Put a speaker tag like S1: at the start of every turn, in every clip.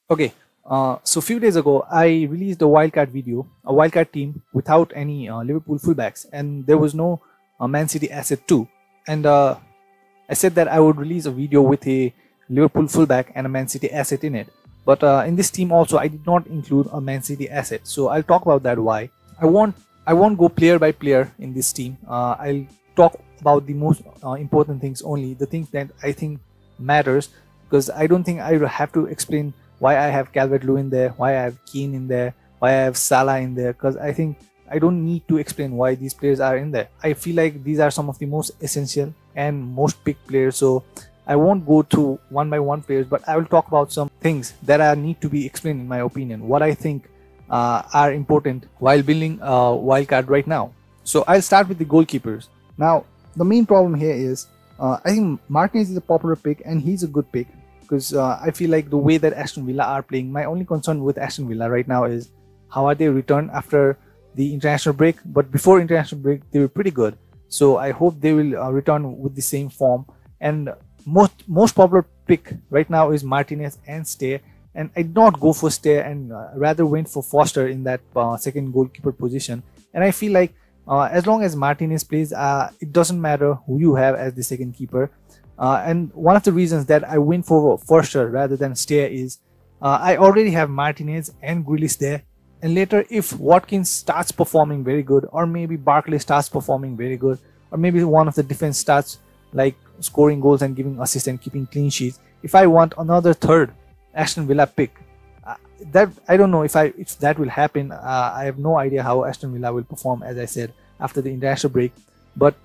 S1: Okay, so a few days ago I released a wildcard video, a wildcard team without any Liverpool fullbacks, and there was no Man City asset too. And I said that I would release a video with a Liverpool fullback and a Man City asset in it. But in this team also I did not include a Man City asset, so I'll talk about that why. I won't go player by player in this team. I'll talk about the most important things only, the things that I think matters, because I don't think I have to explain why I have Calvert-Lewin there, why I have Kane in there, why I have Salah in there, because I think I don't need to explain why these players are in there. I feel like these are some of the most essential and most picked players, so I won't go through one by one players, but I will talk about some things that need to be explained in my opinion, what I think are important while building a wildcard right now. So I'll start with the goalkeepers. Now, the main problem here is I think Martinez is a popular pick and he's a good pick, because I feel like the way that Aston Villa are playing, my only concern with Aston Villa right now is how are they returned after the international break. But before international break they were pretty good, so I hope they will return with the same form. And most popular pick right now is Martinez and Steer, and I did not go for Steer and rather went for Foster in that second goalkeeper position. And I feel like as long as Martinez plays, it doesn't matter who you have as the second keeper. And one of the reasons that I went for Foster rather than Steer is I already have Martinez and Grealish there, and later if Watkins starts performing very good, or maybe Barkley starts performing very good, or maybe one of the defense starts like scoring goals and giving assists and keeping clean sheets, if I want another third Aston Villa pick, that I don't know if that will happen. I have no idea how Aston Villa will perform, as I said, after the international break. But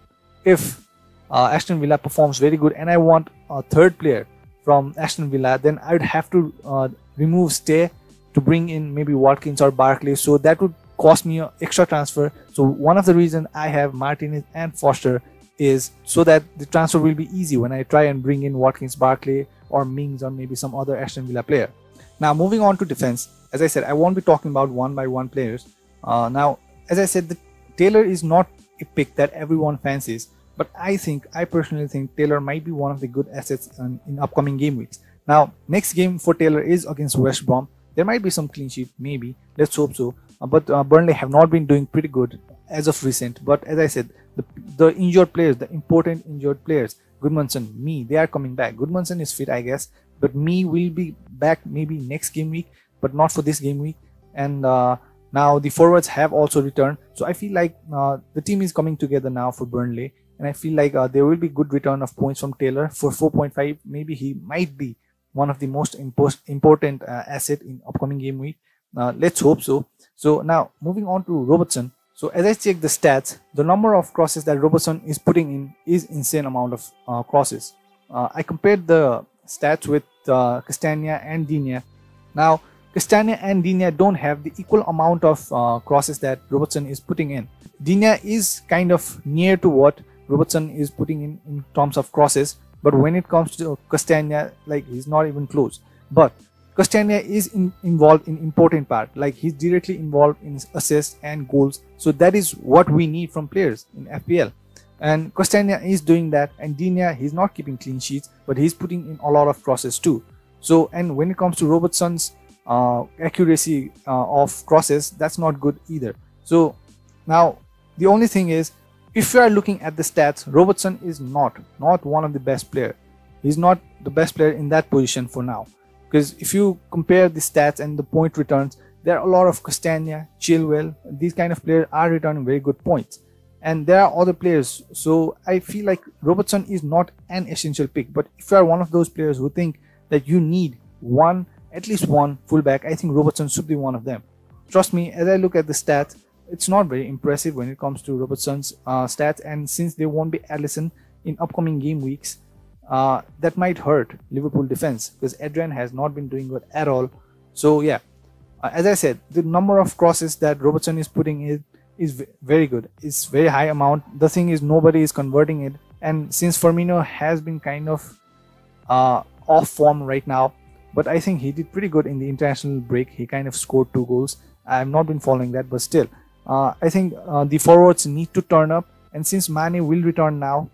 S1: if Aston Villa performs very good and I want a third player from Aston Villa, then I would have to remove Steer to bring in maybe Watkins or Barkley, so that would cost me an extra transfer. So one of the reasons I have Martinez and Foster is so that the transfer will be easy when I try and bring in Watkins, Barkley or Mings or maybe some other Aston Villa player. Now moving on to defense, as I said, I won't be talking about one by one players. Now as I said, the Taylor is not a pick that everyone fancies, but I personally think Taylor might be one of the good assets in upcoming game weeks. Now next game for Taylor is against West Brom. There might be some clean sheet, maybe, let's hope so. But Burnley have not been doing pretty good as of recent. But as I said, the injured players, the important injured players, Goodmanson, me, they are coming back. Goodmanson is fit, I guess, but me will be back maybe next game week, but not for this game week. And now the forwards have also returned, so I feel like the team is coming together now for Burnley, and I feel like there will be good return of points from Taylor for 4.5. Maybe he might be one of the most important asset in upcoming game week. Let's hope so. So now moving on to Robertson. So as I check the stats, the number of crosses that Robertson is putting in is insane amount of crosses. I compared the stats with Castagna and Digne. Now Castagna and Digne don't have the equal amount of crosses that Robertson is putting in. Digne is kind of near to what Robertson is putting in terms of crosses, but when it comes to Castagna, like, he's not even close. But Castagna is involved in important part, like he's directly involved in assists and goals, so that is what we need from players in FPL. And Castagna is doing that, and Digne, he's not keeping clean sheets, but he's putting in a lot of crosses too. So, and when it comes to Robertson's accuracy of crosses, that's not good either. So now the only thing is, if you are looking at the stats, Robertson is not one of the best player. He's not the best player in that position for now, because if you compare the stats and the point returns, there are a lot of Castagna, Chilwell, these kind of players are returning very good points, and there are other players. So I feel like Robertson is not an essential pick. But if you are one of those players who think that you need at least one fullback, I think Robertson should be one of them. Trust me, as I look at the stats, it's not very impressive when it comes to Robertson's stats, and since there won't be Alisson in upcoming game weeks, that might hurt Liverpool defense, because Adrian has not been doing good at all. So yeah, as I said, the number of crosses that Robertson is putting in is very good. It's very high amount. The thing is, nobody is converting it, and since Firmino has been kind of off form right now, but I think he did pretty good in the international break. He kind of scored 2 goals. I have not been following that, but still, I think the forwards need to turn up, and since Mane will return now,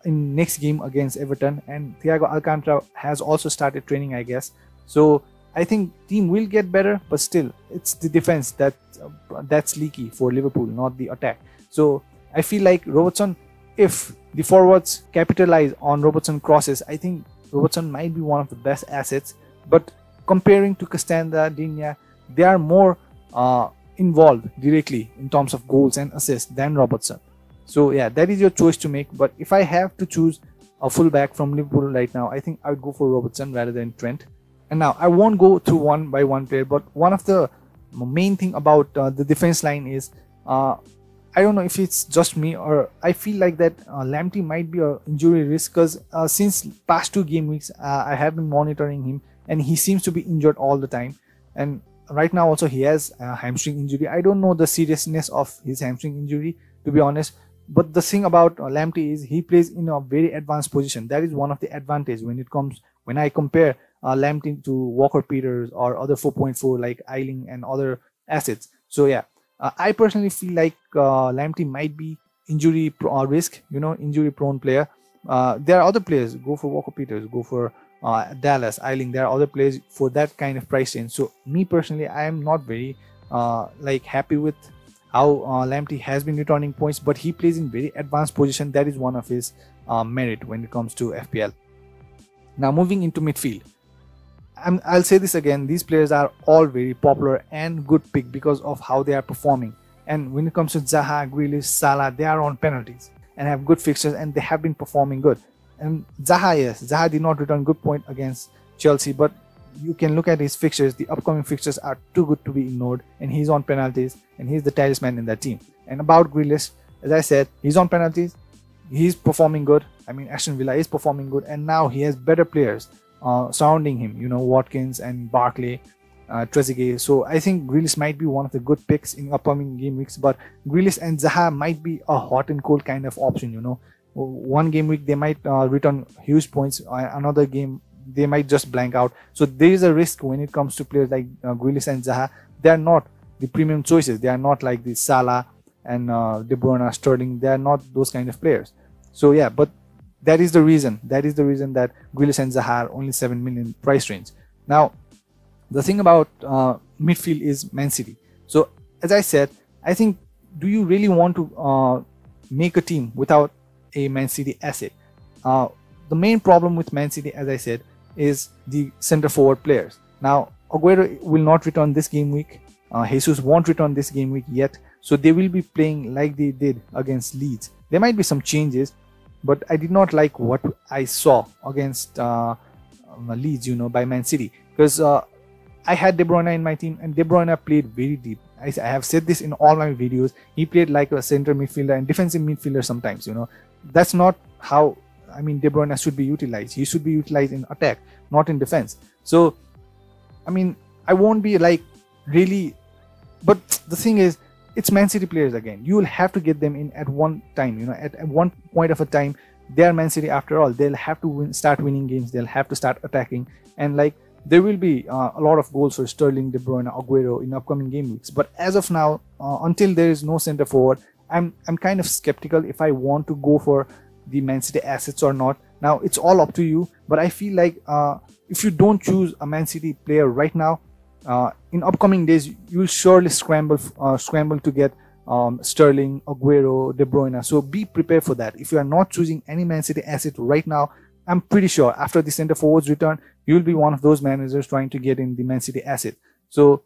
S1: in next game against Everton, and Thiago Alcantara has also started training, I guess. So I think team will get better, but still it's the defense that's leaky for Liverpool, not the attack. So I feel like Robertson, if the forwards capitalize on Robertson crosses, I think Robertson might be one of the best assets. But comparing to Castanda, Digne, they are more involved directly in terms of goals and assists than Robertson. So yeah, that is your choice to make. But if I have to choose a fullback from Liverpool right now, I think I would go for Robertson rather than Trent. And now I won't go through one by one player, but one of the main thing about the defense line is I don't know if it's just me, or I feel like that Lamptey might be an injury risk, because since past 2 game weeks I have been monitoring him and he seems to be injured all the time. And right now also he has a hamstring injury. I don't know the seriousness of his hamstring injury, to be honest. But the thing about Lamptey is he plays in a very advanced position. That is one of the advantage when I compare Lamptey to Walker Peters or other 4.4 like Eiling and other assets. So yeah, I personally feel like Lamptey might be injury risk, injury prone player. There are other players. Go for Walker Peters, go for Dallas, Eiling. There are other players for that kind of price range. So me personally, I am not very happy with how Lamptey has been returning points, but he plays in very advanced position. That is one of his merit when it comes to FPL. Now moving into midfield, I'll say this again, these players are all very popular and good pick because of how they are performing. And when it comes to Zaha, Grealish, Salah, they are on penalties and have good fixtures and they have been performing good. And Zaha, yes, Zaha did not return good point against Chelsea, but you can look at his fixtures. The upcoming fixtures are too good to be ignored, and he's on penalties and he's the talisman in that team. And about Grealish, as I said, he's on penalties, he's performing good. I mean, Aston Villa is performing good, and now he has better players surrounding him, Watkins and Barkley, Trezeguet. So I think Grealish might be one of the good picks in upcoming game weeks, but Grealish and Zaha might be a hot and cold kind of option. One game week they might return huge points, another game they might just blank out. So there is a risk when it comes to players like Grealish and Zaha. They are not the premium choices. They are not like the Salah and De Bruyne, Sterling. They are not those kind of players. So yeah, but that is the reason that Grealish and Zaha are only 7 million price range. Now the thing about midfield is Man City. So as I said, I think, do you really want to make a team without a Man City asset? The main problem with Man City, as I said, is the center forward players. Now Aguero will not return this game week. Jesus won't return this game week yet. So they will be playing like they did against Leeds. There might be some changes, but I did not like what I saw against Leeds, by Man City, because I had De Bruyne in my team and De Bruyne played very deep. I have said this in all my videos. He played like a center midfielder and defensive midfielder sometimes. That's not how De Bruyne should be utilized. He should be utilized in attack, not in defense. So I won't be like really, but the thing is, it's Man City players again. You will have to get them in at one time. At one point of a time, they are Man City after all. They'll have to start winning games. They'll have to start attacking, and there will be a lot of goals for Sterling, De Bruyne, Aguero in upcoming game weeks. But as of now, until there is no center forward, I'm kind of skeptical if I want to go for the Man City assets or not. Now it's all up to you, but I feel like if you don't choose a Man City player right now, in upcoming days you will surely scramble to get Sterling, Aguero, De Bruyne. So be prepared for that. If you are not choosing any Man City asset right now, I'm pretty sure after the center forwards return, you will be one of those managers trying to get in the Man City asset. So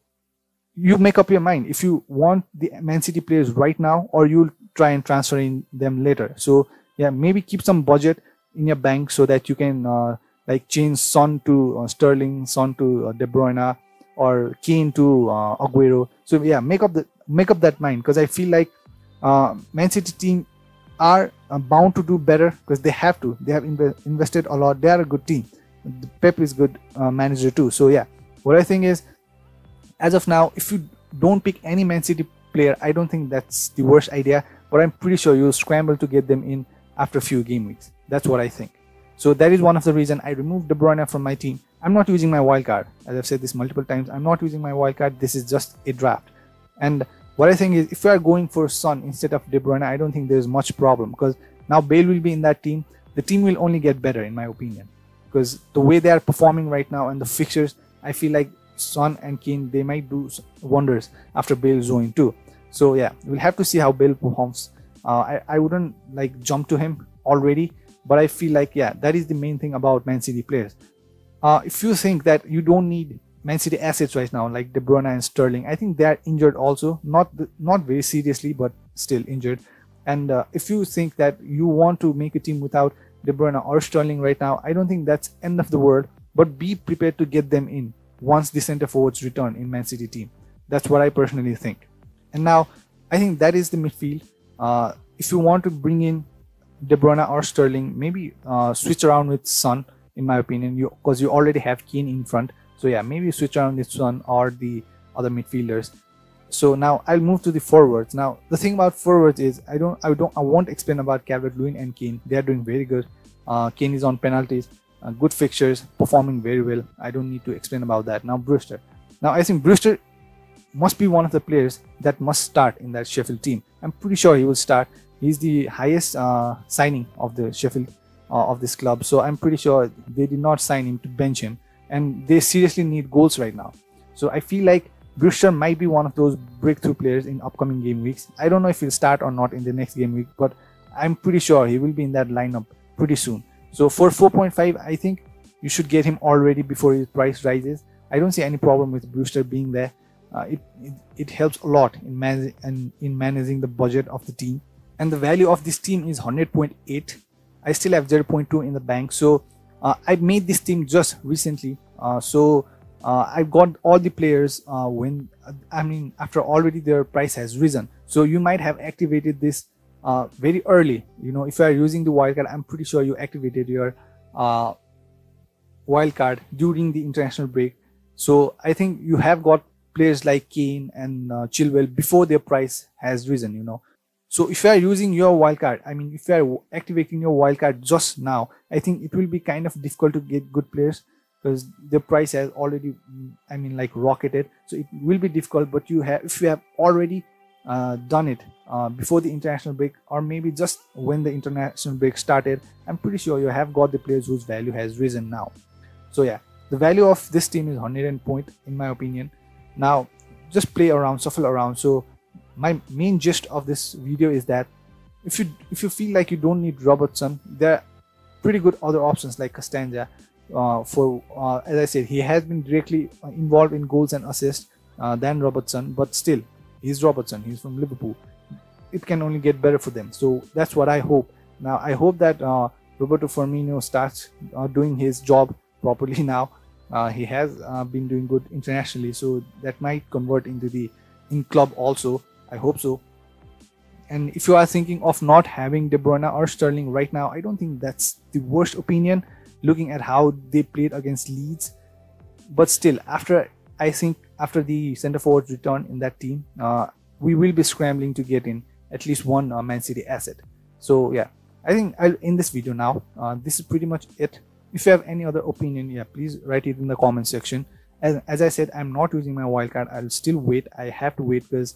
S1: you make up your mind if you want the Man City players right now, or you'll try and transfer in them later. So yeah, maybe keep some budget in your bank so that you can change Son to Sterling, Son to De Bruyne, or Kane to Aguero. So yeah, make up that mind, because I feel like Man City team are bound to do better because they have to. They have invested a lot. They are a good team. Pep is good manager too. So yeah, what I think is, as of now, if you don't pick any Man City player, I don't think that's the worst idea, but I'm pretty sure you'll scramble to get them in after a few game weeks. That's what I think. So that is one of the reasons I removed De Bruyne from my team. I'm not using my wildcard. As I've said this multiple times, I'm not using my wildcard. This is just a draft. And what I think is, if you are going for Son instead of De Bruyne, I don't think there's much problem, because Now Bale will be in that team. The team will only get better in my opinion, because the way they are performing right now and the fixtures, I feel like Son and Kane, they might do wonders after Bale join too. So yeah, we'll have to see how Bale performs. I wouldn't like jump to him already, but I feel like, yeah, that is the main thing about Man City players. If you think that you don't need Man City assets right now, like De Bruyne and Sterling, I think they are injured also, not very seriously, but still injured. And if you think that you want to make a team without De Bruyne or Sterling right now, I don't think that's end of the world, but be prepared to get them in once the center forwards return in Man City team. That's what I personally think. And now I think that is the midfield. If you want to bring in De Bruyne or Sterling, maybe switch around with Son, in my opinion, because you already have Kane in front. So yeah, maybe switch around with Son or the other midfielders. So now I'll move to the forwards. Now the thing about forwards is I won't explain about Calvert-Lewin and Kane. They are doing very good. Kane is on penalties, good fixtures, performing very well. I don't need to explain about that. Now Brewster. Now I think Brewster must be one of the players that must start in that Sheffield team. I'm pretty sure he will start. He's the highest signing of the Sheffield of this club. So I'm pretty sure they did not sign him to bench him, and they seriously need goals right now. So I feel like Brewster might be one of those breakthrough players in upcoming game weeks. I don't know if he'll start or not in the next game week, but I'm pretty sure he will be in that lineup pretty soon. So for 4.5, I think you should get him already before his price rises. I don't see any problem with Brewster being there. It helps a lot in managing the budget of the team. And the value of this team is 100.8. I still have 0.2 in the bank. So I made this team just recently. I've got all the players after already their price has risen. So you might have activated this very early. You know, if you are using the wildcard, I'm pretty sure you activated your wildcard during the international break. So I think you have got players like Kane and Chilwell before their price has risen, you know. So if you are using your wildcard, if you are activating your wildcard just now, I think it will be kind of difficult to get good players, because the price has already rocketed. So it will be difficult. But if you have already done it before the international break, or maybe just when the international break started, I'm pretty sure you have got the players whose value has risen now. So yeah, the value of this team is 100 point in my opinion. Now just play around, shuffle around. So my main gist of this video is that if you feel like you don't need Robertson, there are pretty good other options like Castagna. As I said, he has been directly involved in goals and assists than Robertson, but still, he's Robertson. He's from Liverpool. It can only get better for them. So that's what I hope. Now I hope that Roberto Firmino starts doing his job properly now. He has been doing good internationally, so that might convert into the in-club also. I hope so. And if you are thinking of not having De Bruyne or Sterling right now, I don't think that's the worst opinion, looking at how they played against Leeds. But still, after the centre forwards return in that team, we will be scrambling to get in at least one Man City asset. So yeah, I think I'll end this video now. This is pretty much it. If you have any other opinion, yeah, please write it in the comment section. As I said, I'm not using my wildcard. I'll still wait. I have to wait because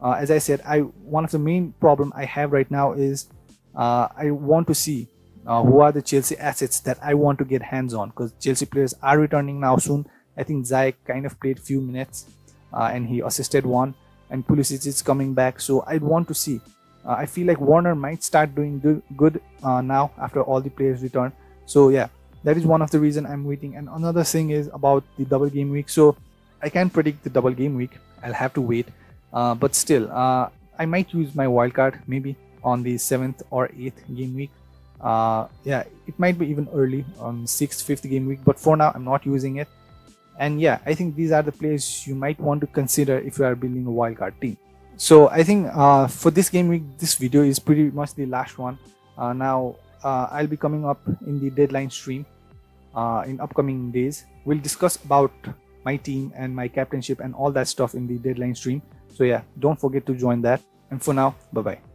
S1: as I said, one of the main problem I have right now is I want to see who are the Chelsea assets that I want to get hands on, because Chelsea players are returning now soon. I think Ziyech kind of played few minutes and he assisted one, and Pulisic is coming back. So I want to see. I feel like Werner might start doing good now after all the players return. So yeah, that is one of the reason I'm waiting. And another thing is about the double game week. So I can't predict the double game week. I'll have to wait. But still, I might use my wildcard maybe on the 7th or 8th game week. Yeah, it might be even early on 6th, 5th game week. But for now, I'm not using it. And yeah, I think these are the players you might want to consider if you are building a wildcard team. So I think for this game week, this video is pretty much the last one. Now I'll be coming up in the deadline stream in upcoming days. We'll discuss about my team and my captainship and all that stuff in the deadline stream. So yeah, don't forget to join that. And for now, bye bye.